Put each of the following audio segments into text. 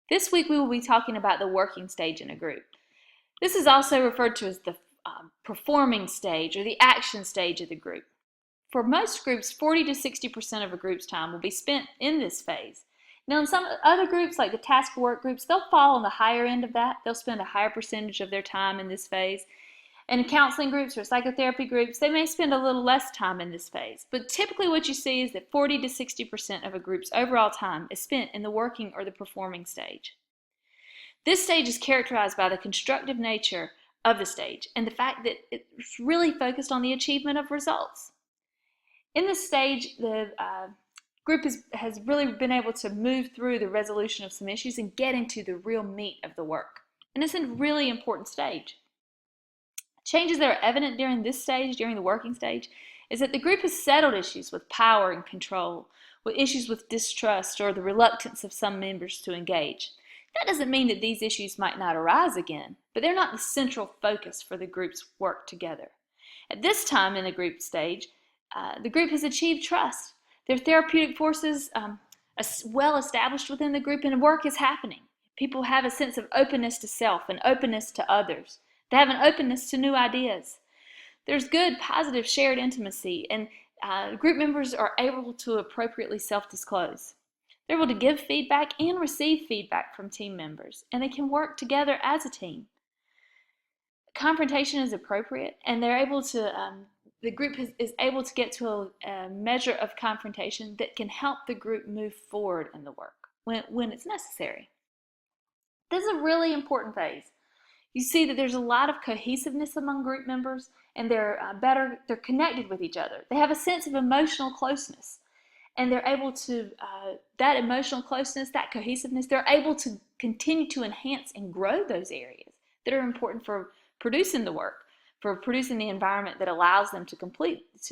This week we will be talking about the working stage in a group. This is also referred to as the performing stage or the action stage of the group. For most groups, 40 to 60% of a group's time will be spent in this phase. Now in some other groups, like the task work groups, they'll fall on the higher end of that. They'll spend a higher percentage of their time in this phase. And in counseling groups or psychotherapy groups, they may spend a little less time in this phase. But typically what you see is that 40 to 60% of a group's overall time is spent in the working or the performing stage. This stage is characterized by the constructive nature of the stage and the fact that it's really focused on the achievement of results. In this stage, the group has really been able to move through the resolution of some issues and get into the real meat of the work. And it's a really important stage. Changes that are evident during this stage, during the working stage, is that the group has settled issues with power and control, with issues with distrust or the reluctance of some members to engage. That doesn't mean that these issues might not arise again, but they're not the central focus for the group's work together. At this time in the group stage, the group has achieved trust. Their therapeutic forces are well established within the group and work is happening. People have a sense of openness to self and openness to others. They have an openness to new ideas. There's good, positive shared intimacy, and group members are able to appropriately self-disclose. They're able to give feedback and receive feedback from team members, and they can work together as a team. Confrontation is appropriate, and they're able to, the group is able to get to a measure of confrontation that can help the group move forward in the work when it's necessary. This is a really important phase. You see that there's a lot of cohesiveness among group members, and they're connected with each other. They have a sense of emotional closeness, and they're able to, that emotional closeness, that cohesiveness, they're able to continue to enhance and grow those areas that are important for producing the work, for producing the environment that allows them to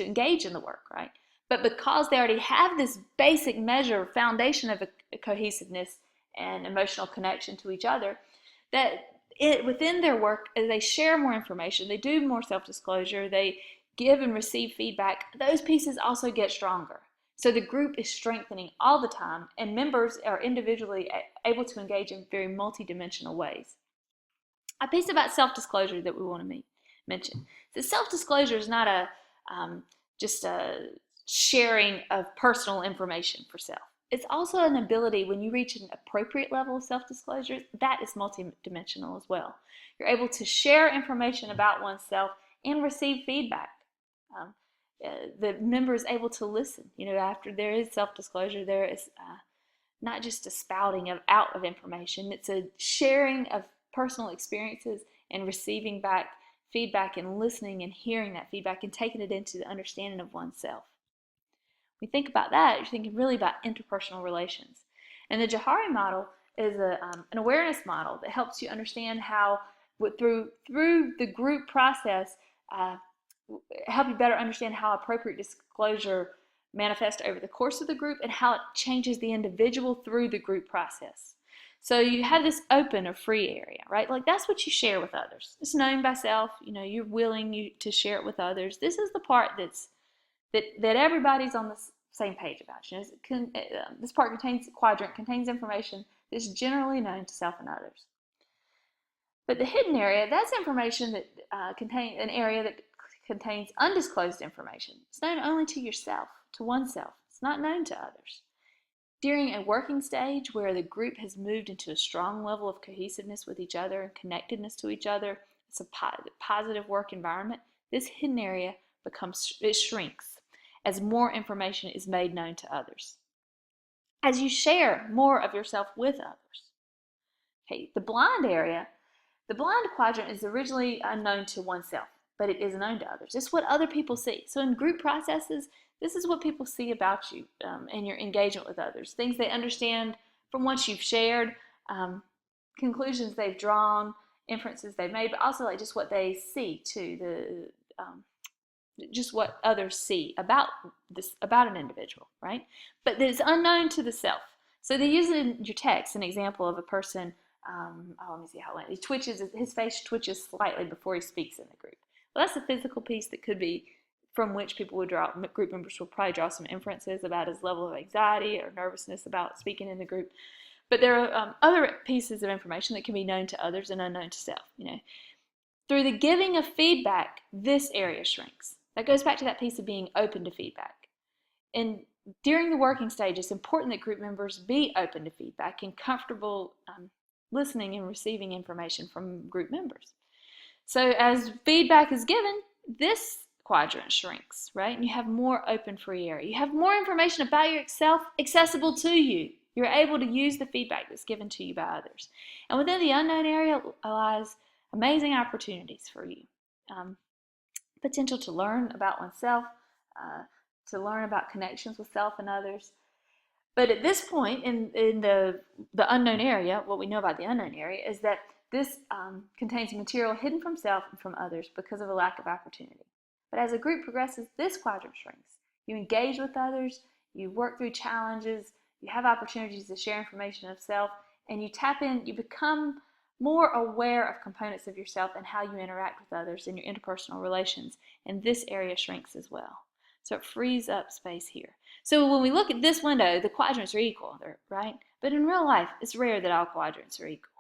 engage in the work, right? But because they already have this basic measure, foundation of a cohesiveness and emotional connection to each other, that within their work, as they share more information, they do more self-disclosure, they give and receive feedback, those pieces also get stronger. So the group is strengthening all the time, and members are individually able to engage in very multidimensional ways. A piece about self-disclosure that we want to mention. So self-disclosure is not just a sharing of personal information for self. It's also an ability, when you reach an appropriate level of self-disclosure, that is multidimensional as well. You're able to share information about oneself and receive feedback. The member is able to listen. After there is self-disclosure, there is not just a spouting out of information. It's a sharing of personal experiences and receiving back feedback and listening and hearing that feedback and taking it into the understanding of oneself. When you think about that, you're thinking really about interpersonal relations. And the Johari model is an awareness model that helps you understand how, through the group process, help you better understand how appropriate disclosure manifests over the course of the group and how it changes the individual through the group process. So you have this open or free area, right? Like that's what you share with others. It's knowing by self. You're willing to share it with others. This is the part that everybody's on the same page about. This quadrant contains information that's generally known to self and others. But the hidden area, that's information that an area that contains undisclosed information. It's known only to yourself, to oneself. It's not known to others. During a working stage where the group has moved into a strong level of cohesiveness with each other and connectedness to each other, it's a positive work environment, this hidden area shrinks as more information is made known to others. As you share more of yourself with others. Okay, the blind area, the blind quadrant is originally unknown to oneself, but it is known to others. It's what other people see. So in group processes, this is what people see about you and your engagement with others. Things they understand from what you've shared, conclusions they've drawn, inferences they've made, but also like just what they see too, just what others see about an individual, right? But it's unknown to the self. So they use in your text an example of a person. Let me see how long he twitches. His face twitches slightly before he speaks in the group. Well, that's a physical piece that could be from which group members will probably draw some inferences about his level of anxiety or nervousness about speaking in the group. But there are other pieces of information that can be known to others and unknown to self. Through the giving of feedback, this area shrinks. That goes back to that piece of being open to feedback. And during the working stage, it's important that group members be open to feedback and comfortable listening and receiving information from group members. So as feedback is given, this quadrant shrinks, right? And you have more open free area. You have more information about yourself accessible to you. You're able to use the feedback that's given to you by others. And within the unknown area lies amazing opportunities for you. Potential to learn about oneself, to learn about connections with self and others. But at this point in the unknown area, what we know about the unknown area is that this contains material hidden from self and from others because of a lack of opportunity. But as a group progresses, this quadrant shrinks. You engage with others, you work through challenges, you have opportunities to share information of self, and you tap in, you become more aware of components of yourself and how you interact with others in your interpersonal relations. And this area shrinks as well. So it frees up space here. So when we look at this window, the quadrants are equal, right? But in real life, it's rare that all quadrants are equal.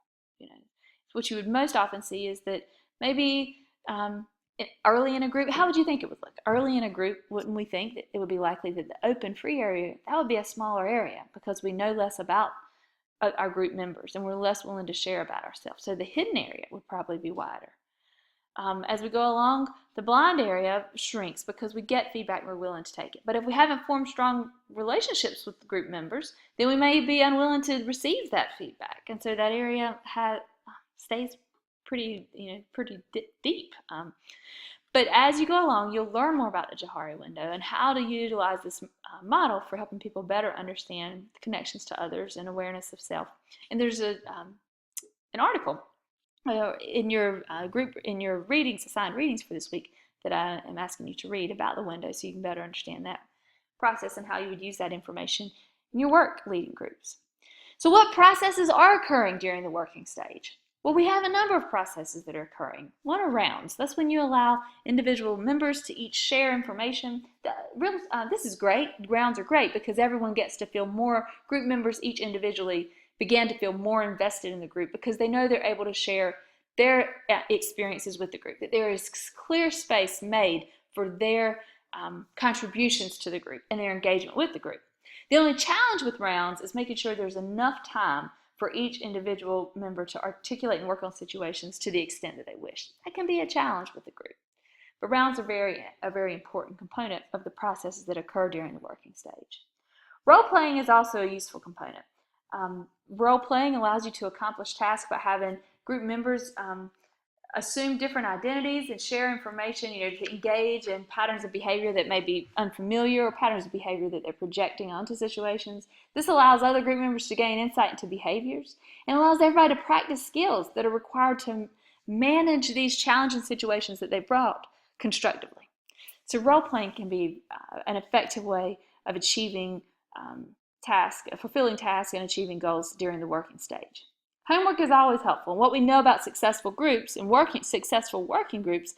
What you would most often see is that maybe early in a group, how would you think it would look? Early in a group, wouldn't we think that it would be likely that the open free area, that would be a smaller area because we know less about our group members and we're less willing to share about ourselves. So the hidden area would probably be wider. As we go along, the blind area shrinks because we get feedback and we're willing to take it. But if we haven't formed strong relationships with the group members, then we may be unwilling to receive that feedback. And so that area stays pretty deep. But as you go along, you'll learn more about the Johari window and how to utilize this model for helping people better understand connections to others and awareness of self. And there's an article in your assigned readings for this week that I am asking you to read about the window so you can better understand that process and how you would use that information in your work leading groups. So what processes are occurring during the working stage? Well, we have a number of processes that are occurring. One are rounds. That's when you allow individual members to each share information. This is great. Rounds are great because everyone gets to feel more, group members each individually begin to feel more invested in the group because they know they're able to share their experiences with the group, that there is clear space made for their contributions to the group and their engagement with the group. The only challenge with rounds is making sure there's enough time for each individual member to articulate and work on situations to the extent that they wish. That can be a challenge with the group. But rounds are a very important component of the processes that occur during the working stage. Role-playing is also a useful component. Role-playing allows you to accomplish tasks by having group members assume different identities and share information, to engage in patterns of behavior that may be unfamiliar or patterns of behavior that they're projecting onto situations. This allows other group members to gain insight into behaviors and allows everybody to practice skills that are required to manage these challenging situations that they brought constructively. So role-playing can be an effective way of achieving fulfilling tasks and achieving goals during the working stage. Homework is always helpful. And what we know about successful groups and successful working groups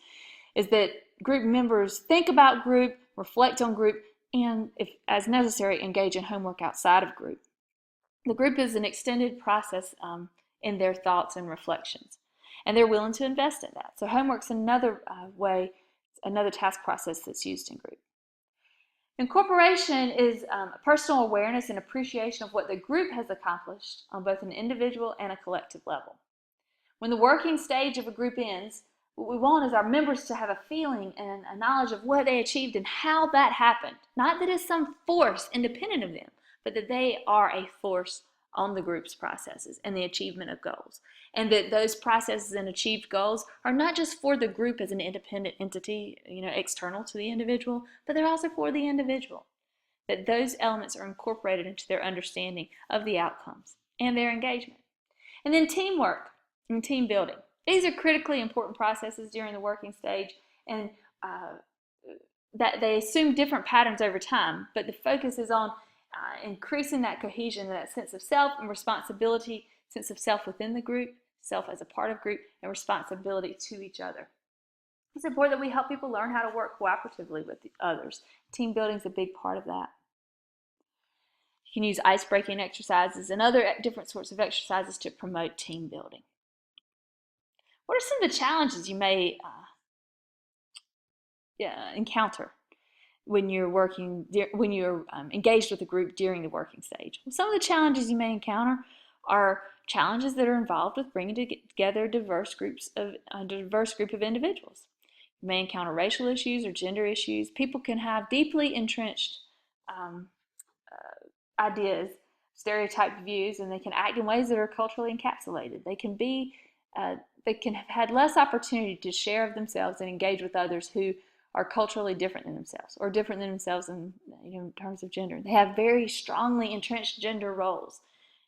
is that group members think about group, reflect on group, and if as necessary, engage in homework outside of group. The group is an extended process in their thoughts and reflections, and they're willing to invest in that. So homework's another another task process that's used in group. Incorporation is personal awareness and appreciation of what the group has accomplished on both an individual and a collective level. When the working stage of a group ends, what we want is our members to have a feeling and a knowledge of what they achieved and how that happened. Not that it's some force independent of them, but that they are a force on the group's processes and the achievement of goals. And that those processes and achieved goals are not just for the group as an independent entity, external to the individual, but they're also for the individual. That those elements are incorporated into their understanding of the outcomes and their engagement. And then teamwork and team building. These are critically important processes during the working stage, and that they assume different patterns over time, but the focus is on increasing that cohesion and that sense of self and responsibility, sense of self within the group, self as a part of group, and responsibility to each other. It's important that we help people learn how to work cooperatively with others. Team building is a big part of that. You can use ice-breaking exercises and other different sorts of exercises to promote team building. What are some of the challenges you may encounter when you're engaged with a group during the working stage? Well, some of the challenges you may encounter are challenges that are involved with bringing together a diverse group of individuals. You may encounter racial issues or gender issues. People can have deeply entrenched ideas, stereotyped views, and they can act in ways that are culturally encapsulated. They can have had less opportunity to share of themselves and engage with others who are culturally different than themselves, or different than themselves in terms of gender. They have very strongly entrenched gender roles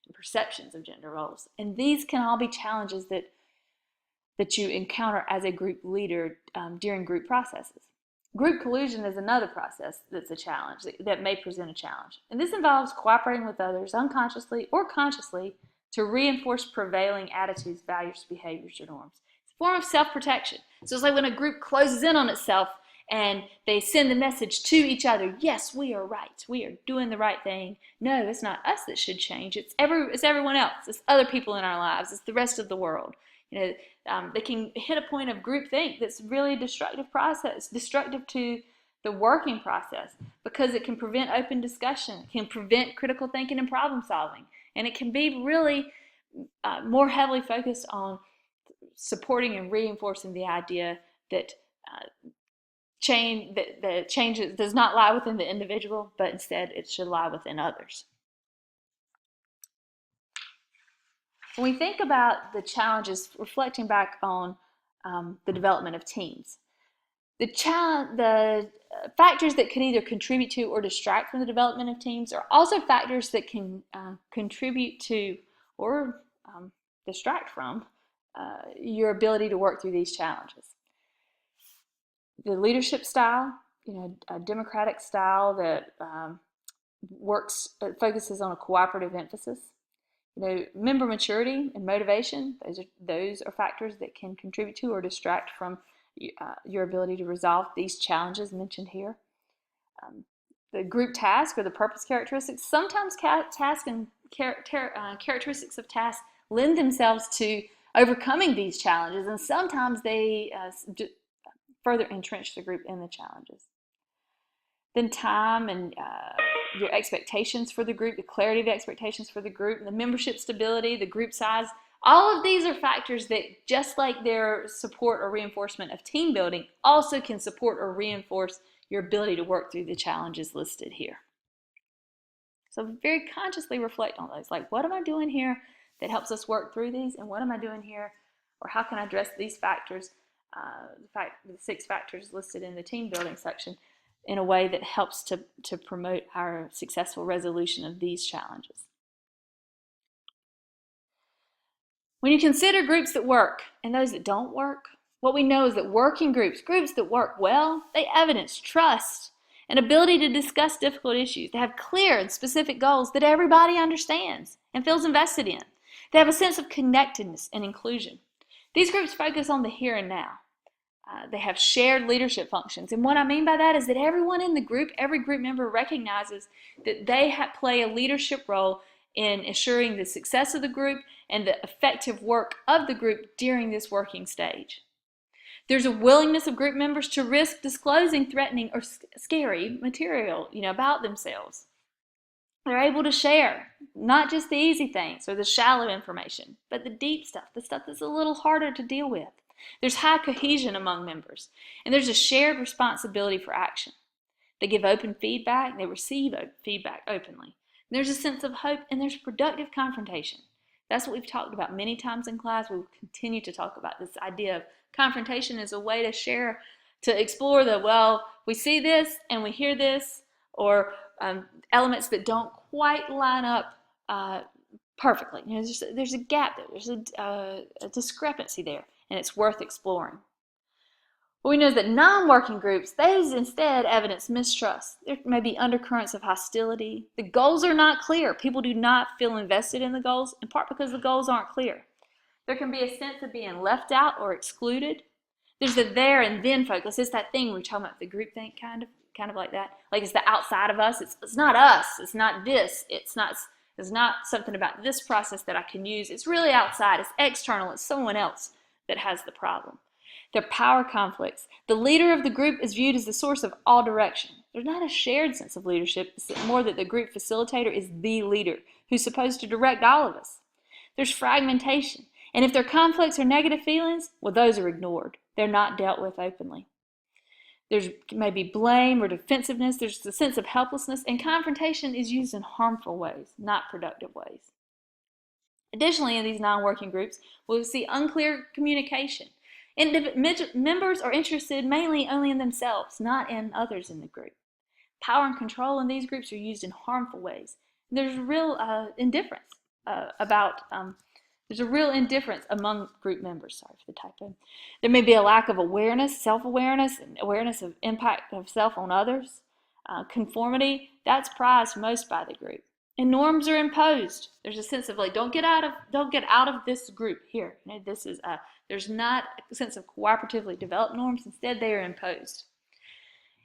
and perceptions of gender roles. And these can all be challenges that you encounter as a group leader during group processes. Group collusion is another process that's a challenge, that may present a challenge. And this involves cooperating with others unconsciously or consciously to reinforce prevailing attitudes, values, behaviors, or norms. It's a form of self-protection. So it's like when a group closes in on itself and they send the message to each other, yes, we are right. We are doing the right thing. No, it's not us that should change. It's everyone else. It's other people in our lives. It's the rest of the world. They can hit a point of groupthink that's really a destructive process, destructive to the working process, because it can prevent open discussion, can prevent critical thinking and problem solving, and it can be really more heavily focused on supporting and reinforcing the idea that change does not lie within the individual, but instead it should lie within others. When we think about the challenges, reflecting back on the development of teams, the factors that can either contribute to or distract from the development of teams are also factors that can contribute to or distract from your ability to work through these challenges. The leadership style, a democratic style that focuses on a cooperative emphasis. Member maturity and motivation, those are factors that can contribute to or distract from your ability to resolve these challenges mentioned here. The group task or the purpose characteristics, sometimes task and characteristics of tasks lend themselves to overcoming these challenges, and sometimes they further entrench the group in the challenges. Then time and your expectations for the group, the clarity of the expectations for the group, the membership stability, the group size, all of these are factors that, just like their support or reinforcement of team building, also can support or reinforce your ability to work through the challenges listed here. So very consciously reflect on those, like, what am I doing here that helps us work through these, and what am I doing here, or how can I address these factors, the 6 factors listed in the team building section, in a way that helps to promote our successful resolution of these challenges. When you consider groups that work and those that don't work, what we know is that working groups that work well, they evidence trust and ability to discuss difficult issues. They have clear and specific goals that everybody understands and feels invested in. They have a sense of connectedness and inclusion. These groups focus on the here and now. They have shared leadership functions. And what I mean by that is that everyone in the group, every group member recognizes that they play a leadership role in ensuring the success of the group and the effective work of the group during this working stage. There's a willingness of group members to risk disclosing threatening or scary material, about themselves. They're able to share not just the easy things or the shallow information, but the deep stuff, the stuff that's a little harder to deal with. There's high cohesion among members, and there's a shared responsibility for action. They give open feedback, they receive feedback openly. And there's a sense of hope, and there's productive confrontation. That's what we've talked about many times in class. We will continue to talk about this idea of confrontation as a way to share, to explore we see this and we hear this, or elements that don't quite line up perfectly. There's a gap there, there's a discrepancy there, and it's worth exploring. What we know is that non-working groups, those instead evidence mistrust. There may be undercurrents of hostility. The goals are not clear. People do not feel invested in the goals, in part because the goals aren't clear. There can be a sense of being left out or excluded. There's the there and then focus. It's that thing we're talking about, the groupthink kind of kind of like that. Like it's the outside of us. It's not us. It's not this. It's not something about this process that I can use. It's really outside. It's external. It's someone else that has the problem. They're power conflicts. The leader of the group is viewed as the source of all direction. There's not a shared sense of leadership. It's more that the group facilitator is the leader who's supposed to direct all of us. There's fragmentation. And if there are conflicts or negative feelings, well, those are ignored. They're not dealt with openly. There's maybe blame or defensiveness. There's the sense of helplessness, and confrontation is used in harmful ways, not productive ways. Additionally, in these non-working groups, we'll see unclear communication. Members are interested mainly only in themselves, not in others in the group. Power and control in these groups are used in harmful ways. There's real indifference There's a real indifference among group members. Sorry for the typo. There may be a lack of awareness, self-awareness, and awareness of impact of self on others. Conformity, that's prized most by the group. And norms are imposed. There's a sense of like, don't get out of this group here. You know, there's not a sense of cooperatively developed norms. Instead, they are imposed.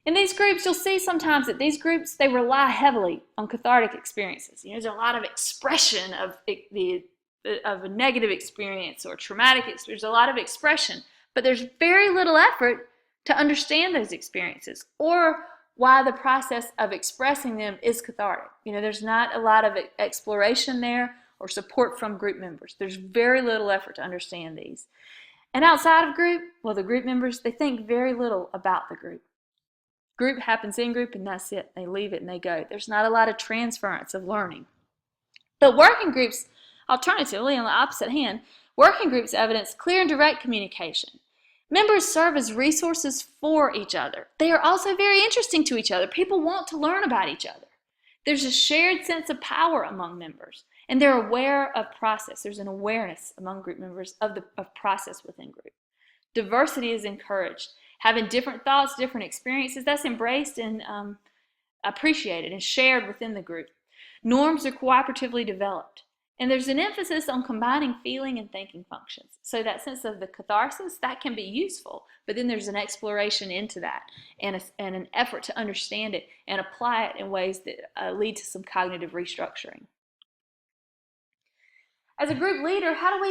In these groups, you'll see sometimes that these groups, they rely heavily on cathartic experiences. You know, there's a lot of expression of a negative experience or traumatic experience. There's a lot of expression, but there's very little effort to understand those experiences or why the process of expressing them is cathartic. You know, there's not a lot of exploration there or support from group members. There's very little effort to understand these. And outside of group, well, the group members, they think very little about the group. Group happens in group and that's it. They leave it and they go. There's not a lot of transference of learning. But working groups, alternatively, on the opposite hand, working groups evidence clear and direct communication. Members serve as resources for each other. They are also very interesting to each other. People want to learn about each other. There's a shared sense of power among members, and they're aware of process. There's an awareness among group members of process within group. Diversity is encouraged. Having different thoughts, different experiences, that's embraced and appreciated and shared within the group. Norms are cooperatively developed. And there's an emphasis on combining feeling and thinking functions. So that sense of the catharsis, that can be useful, but then there's an exploration into that and an effort to understand it and apply it in ways that lead to some cognitive restructuring. As a group leader, how do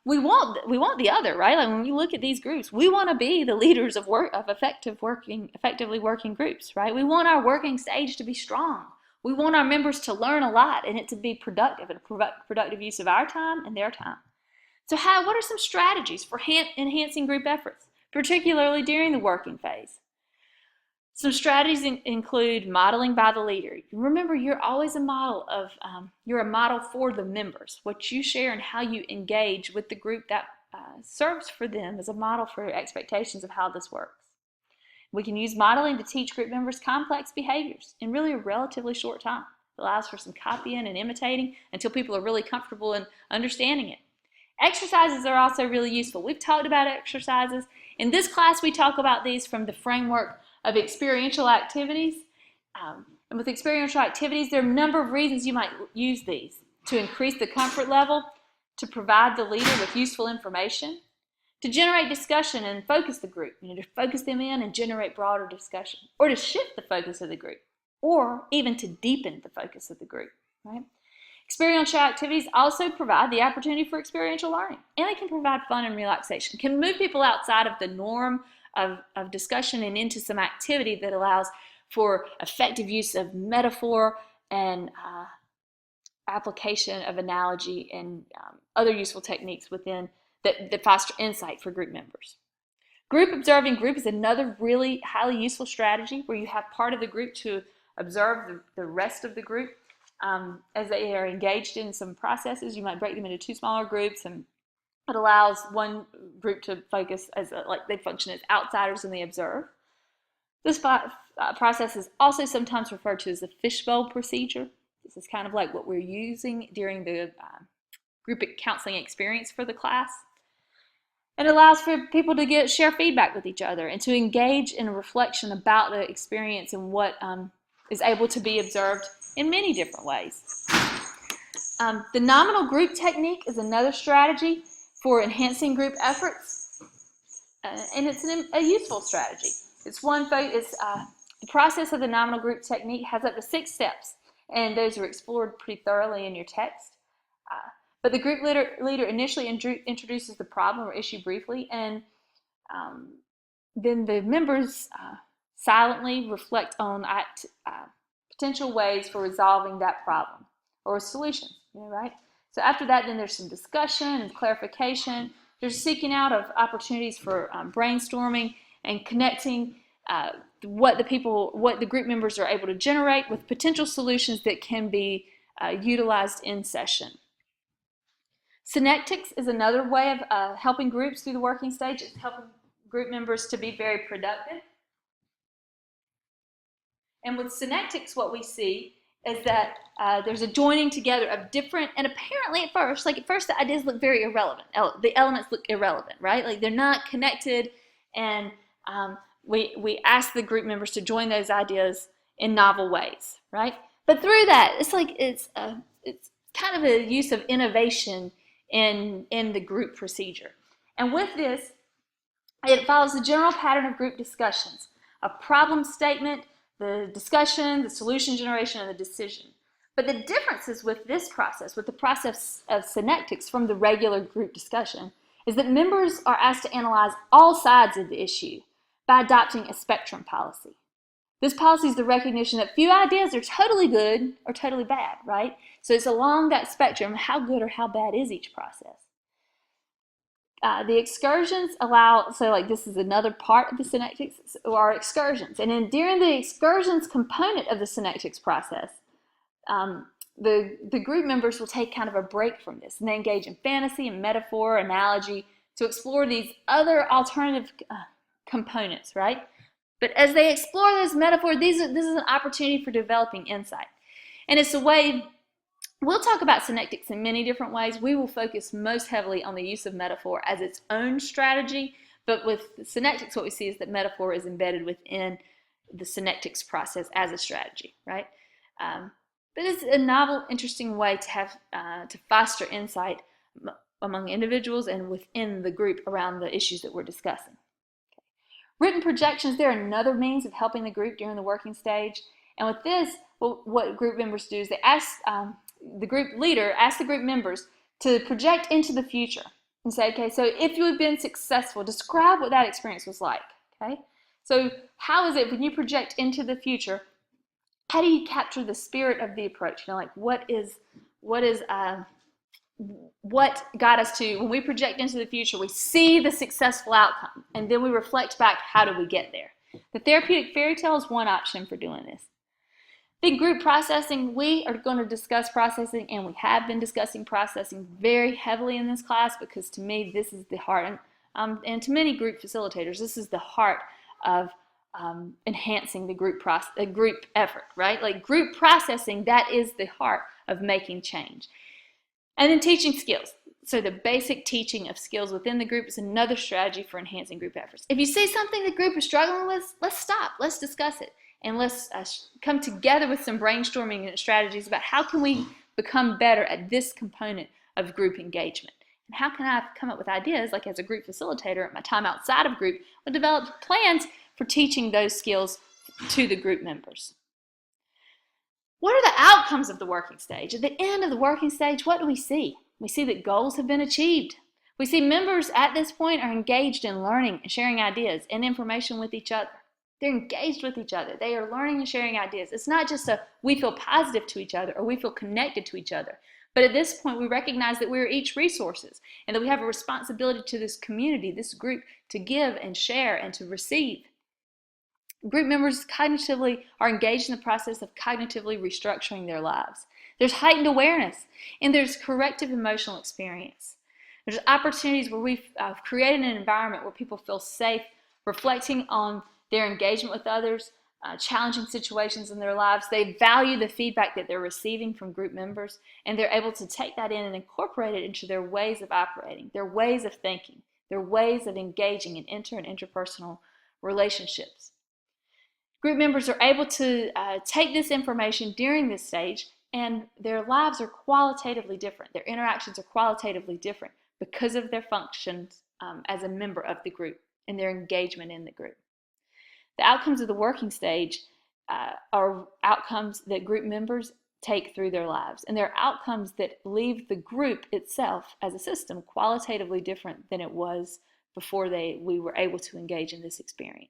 we want the other, right? Like when we look at these groups, we want to be the leaders of effectively working groups, right? We want our working stage to be strong. We want our members to learn a lot and it to be productive and a productive use of our time and their time. So what are some strategies for enhancing group efforts, particularly during the working phase? Some strategies include modeling by the leader. Remember, you're always a model you're a model for the members. What you share and how you engage with the group, that serves for them as a model for expectations of how this works. We can use modeling to teach group members complex behaviors in really a relatively short time. It allows for some copying and imitating until people are really comfortable in understanding it. Exercises are also really useful. We've talked about exercises. In this class, we talk about these from the framework of experiential activities. And with experiential activities, there are a number of reasons you might use these: to increase the comfort level, to provide the leader with useful information, to generate discussion and focus the group, to focus them in and generate broader discussion, or to shift the focus of the group, or even to deepen the focus of the group, right? Experiential activities also provide the opportunity for experiential learning, and they can provide fun and relaxation, can move people outside of the norm of discussion and into some activity that allows for effective use of metaphor and application of analogy and other useful techniques within that foster insight for group members. Group observing group is another really highly useful strategy where you have part of the group to observe the rest of the group as they are engaged in some processes. You might break them into two smaller groups, and it allows one group to focus like they function as outsiders and they observe. This process is also sometimes referred to as the fishbowl procedure. This is kind of like what we're using during the group counseling experience for the class. It allows for people to share feedback with each other and to engage in a reflection about the experience and what is able to be observed in many different ways. The nominal group technique is another strategy for enhancing group efforts, and it's a useful strategy. It's The process of the nominal group technique has up to 6 steps, and those are explored pretty thoroughly in your text. But the group leader initially introduces the problem or issue briefly, and then the members silently reflect on potential ways for resolving that problem or solutions, right? So after that, then there's some discussion and clarification. There's seeking out of opportunities for brainstorming and connecting what the group members are able to generate with potential solutions that can be utilized in session. Synectics is another way of helping groups through the working stage. It's helping group members to be very productive. And with synectics, what we see is that there's a joining together of different, and apparently at first the ideas look very irrelevant. The elements look irrelevant, right? Like they're not connected, and we ask the group members to join those ideas in novel ways, right? But through that, it's kind of a use of innovation in the group procedure. And with this, it follows the general pattern of group discussions: a problem statement, the discussion, the solution generation, and the decision. But the differences with this process, with the process of synectics from the regular group discussion, is that members are asked to analyze all sides of the issue by adopting a spectrum policy. This policy is the recognition that few ideas are totally good or totally bad, right? So it's along that spectrum, how good or how bad is each process. The excursions allow, this is another part of the synectics, are excursions. And during the excursions component of the synectics process, the group members will take kind of a break from this, and they engage in fantasy and metaphor, analogy, to explore these other alternative components, right? But as they explore those metaphors, this is an opportunity for developing insight. And it's a way, we'll talk about synectics in many different ways. We will focus most heavily on the use of metaphor as its own strategy, but with synectics, what we see is that metaphor is embedded within the synectics process as a strategy, right? But it's a novel, interesting way to have to foster insight among individuals and within the group around the issues that we're discussing. Okay. Written projections, they're another means of helping the group during the working stage. And with this, what group members do is they ask the group leader asks the group members to project into the future and say, okay, so if you have been successful, describe what that experience was like, okay? So how is it when you project into the future, how do you capture the spirit of the approach? Like what got us to, when we project into the future, we see the successful outcome, and then we reflect back, how do we get there? The therapeutic fairy tale is one option for doing this. Big group processing, we are going to discuss processing, and we have been discussing processing very heavily in this class, because to me this is the heart, and to many group facilitators, this is the heart of enhancing the group effort, right? Like group processing, that is the heart of making change. And then teaching skills. So the basic teaching of skills within the group is another strategy for enhancing group efforts. If you see something the group is struggling with, let's stop, let's discuss it. And let's come together with some brainstorming and strategies about how can we become better at this component of group engagement. And how can I come up with ideas, like as a group facilitator at my time outside of group, I'll develop plans for teaching those skills to the group members. What are the outcomes of the working stage? At the end of the working stage, what do we see? We see that goals have been achieved. We see members at this point are engaged in learning and sharing ideas and information with each other. They're engaged with each other. They are learning and sharing ideas. It's not just we feel positive to each other or we feel connected to each other. But at this point, we recognize that we are each resources and that we have a responsibility to this community, this group, to give and share and to receive. Group members cognitively are engaged in the process of cognitively restructuring their lives. There's heightened awareness, and there's corrective emotional experience. There's opportunities where we've created an environment where people feel safe, reflecting on their engagement with others, challenging situations in their lives. They value the feedback that they're receiving from group members, and they're able to take that in and incorporate it into their ways of operating, their ways of thinking, their ways of engaging in inter and interpersonal relationships. Group members are able to take this information during this stage, and their lives are qualitatively different. Their interactions are qualitatively different because of their functions as a member of the group and their engagement in the group. The outcomes of the working stage are outcomes that group members take through their lives, and they're outcomes that leave the group itself as a system qualitatively different than it was before we were able to engage in this experience.